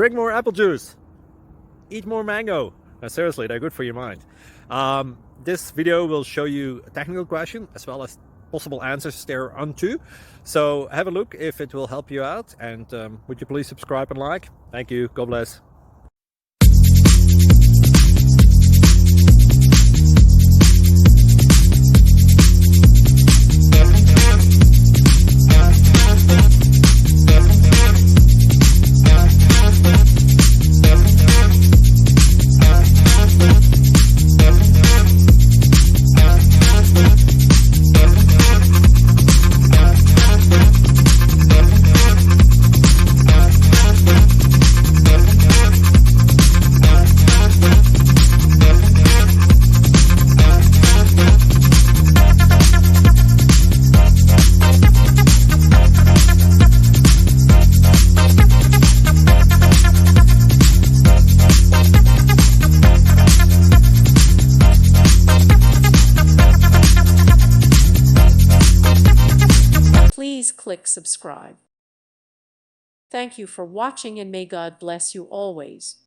drink more apple juice, eat more mango. Seriously, they're good for your mind. This video will show you a technical question as well as possible answers thereunto. So have a look if it will help you out, and would you please subscribe and like? Thank you. God bless. Please click subscribe. Thank you for watching, and may God bless you always.